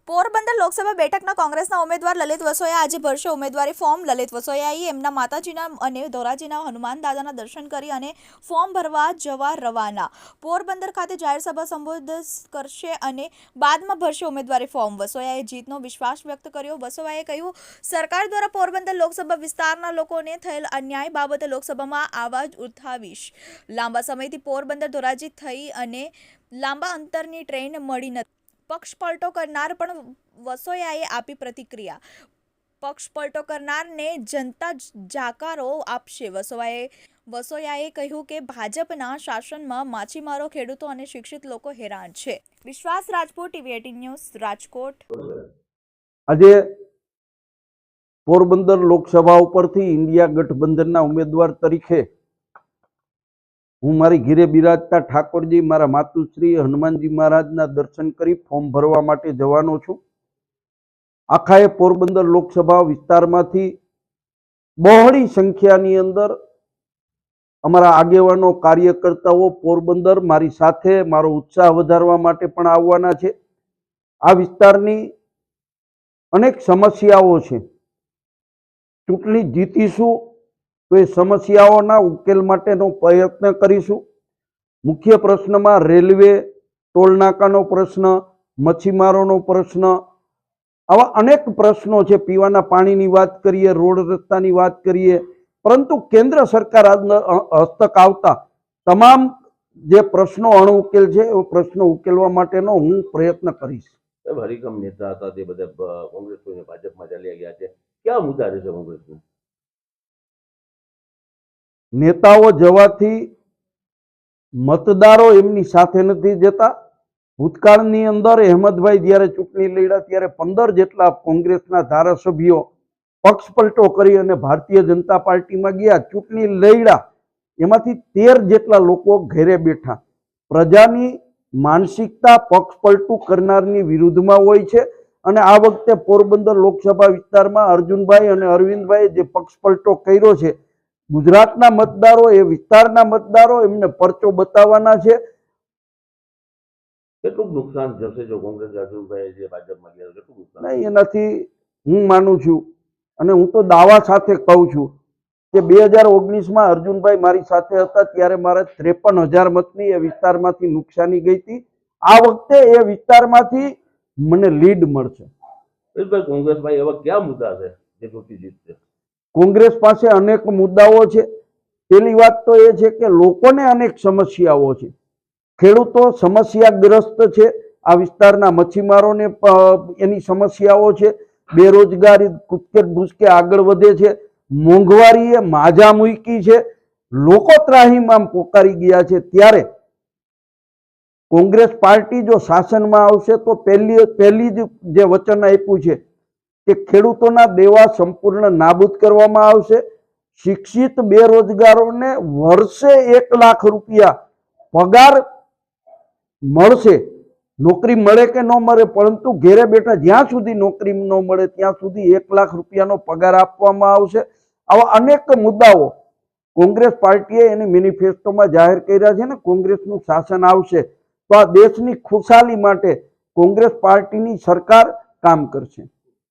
પોરબંદર લોકસભા બેઠકના કોંગ્રેસના ઉમેદવાર લલિત વસોયા આજે ભરશે ઉમેદવારી ફોર્મ। લલિત વસોયાએ એમના માતાજીના અને ધોરાજીના હનુમાન દાદાના દર્શન કરી અને ફોર્મ ભરવા જવા રવાના। પોરબંદર ખાતે જાહેર સભા સંબોધિત કરશે અને બાદમાં ભરશે ઉમેદવારી ફોર્મ। વસોયાએ જીતનો વિશ્વાસ વ્યક્ત કર્યો। વસોયાએ કહ્યું, સરકાર દ્વારા પોરબંદર લોકસભા વિસ્તારના લોકોને થયેલ અન્યાય બાબતે લોકસભામાં અવાજ ઉઠાવીશ। લાંબા સમયથી પોરબંદર ધોરાજી થઈ અને લાંબા અંતરની ટ્રેન મળી નથી। પક્ષ પલટો કરનાર પણ વસોયાએ આપી પ્રતિક્રિયા। પક્ષ પલટો કરનારને જનતા જાકારો આપશે। વસોયાએ કહ્યું કે ભાજપના શાસનમાં માછીમારો, ખેડૂતો અને શિક્ષિત લોકો હેરાન છે। વિશ્વાસ રાજપૂત, ટીવી 18 ન્યૂઝ, રાજકોટ। આજે પોરબંદર લોકસભા ઉપરથી ઇન્ડિયા ગઠબંધનના ઉમેદવાર તરીકે હું મારી ઘીરે બિરાજતા ઠાકોરજી મારા માતુશ્રી હનુમાનજી મહારાજના દર્શન કરી ફોર્મ ભરવા માટે જવાનો છું। આખાએ પોરબંદર લોકસભા વિસ્તારમાંથી બહોળી સંખ્યાની અંદર અમારા આગેવાનો, કાર્યકર્તાઓ પોરબંદર મારી સાથે મારો ઉત્સાહ વધારવા માટે પણ આવવાના છે। આ વિસ્તારની અનેક સમસ્યાઓ છે। ચૂંટણી જીતીશું તો એ સમસ્યાઓના ઉકેલ માટેનો પ્રયત્ન કરીશું। મુખ્ય પ્રશ્નમાં રેલવે, ટોલનાકાનો પ્રશ્ન, મચ્છીમારોનો પ્રશ્ન, આવા અનેક પ્રશ્નો છે। પીવાના પાણીની વાત કરીએ, રોડ રસ્તાની વાત કરીએ, પરંતુ કેન્દ્ર સરકાર હસ્તક આવતા તમામ જે પ્રશ્નો અણઉકેલ છે એ પ્રશ્નો ઉકેલવા માટેનો હું પ્રયત્ન કરીશ। હરિકમ નેતા હતા તે બધા કોંગ્રેસ ભાજપમાં ચાલ્યા ગયા છે, ક્યાં મુદ્દા રહેશે કોંગ્રેસના? નેતાઓ જવાથી મતદારો એમની સાથે નથી જતા। ભૂતકાળની અંદર અહેમદભાઈ જ્યારે ચૂંટણી લડ્યા ત્યારે 15 જેટલા કોંગ્રેસના ધારાસભ્યો પક્ષ પલટો કરી અને ભારતીય જનતા પાર્ટીમાં ગયા। ચૂંટણી લડ્યા એમાંથી 13 જેટલા લોકો ઘરે બેઠા। પ્રજાની માનસિકતા પક્ષ પલટું કરનારની વિરુદ્ધમાં હોય છે અને આ વખતે પોરબંદર લોકસભા વિસ્તારમાં અર્જુનભાઈ અને અરવિંદભાઈએ જે પક્ષ પલટો કર્યો છે, ગુજરાતના મતદારો, એ વિસ્તારના મતદારો એમને પરચો બતાવવાના છે। કેટલું નુકસાન જશે જો કોંગ્રેસ અર્જુનભાઈ જે ભાજપમાં ગયા? કેટલું નુકસાન? નહીં, એનાથી હું માનું છું અને હું તો દાવા સાથે કહું છું કે 2019માં અર્જુનભાઈ મારી સાથે હતા ત્યારે મારે 53,000 મતની એ વિસ્તારમાંથી નુકસાની ગઈ હતી। આ વખતે એ વિસ્તારમાંથી મને લીડ મળશે। કોંગ્રેસભાઈ એવા ક્યાં મુદ્દા છે જે ચૂંટણી જીતશે? કોંગ્રેસ પાસે અનેક મુદ્દાઓ છે। પહેલી વાત તો એ છે કે લોકોને અનેક સમસ્યાઓ છે। ખેડૂતો સમસ્યાગ્રસ્ત છે। આ વિસ્તારના મચ્છીમારોને એની સમસ્યાઓ છે। બેરોજગારી કૂદકે ભૂસકે આગળ વધે છે। મોંઘવારીએ માજા મૂકી છે। લોકો ત્રાહીમામ પોકારી ગયા છે। ત્યારે કોંગ્રેસ પાર્ટી જો શાસનમાં આવશે તો પહેલી જ જે વચન આપ્યું છે કે ખેડૂતોના દેવા સંપૂર્ણ નાબૂદ કરવામાં આવશે। શિક્ષિત બેરોજગારોને વર્ષે 1 લાખ રૂપિયા પગાર મળશે। નોકરી મળે કે ન મળે, પરંતુ ઘેરે બેઠા જ્યાં સુધી નોકરી ન મળે ત્યાં સુધી 1 લાખ રૂપિયાનો પગાર આપવામાં આવશે। આવા અનેક મુદ્દાઓ કોંગ્રેસ પાર્ટીએ એની મેનિફેસ્ટોમાં જાહેર કર્યા છે ને કોંગ્રેસનું શાસન આવશે તો આ દેશની ખુશાલી માટે કોંગ્રેસ પાર્ટીની સરકાર કામ કરશે।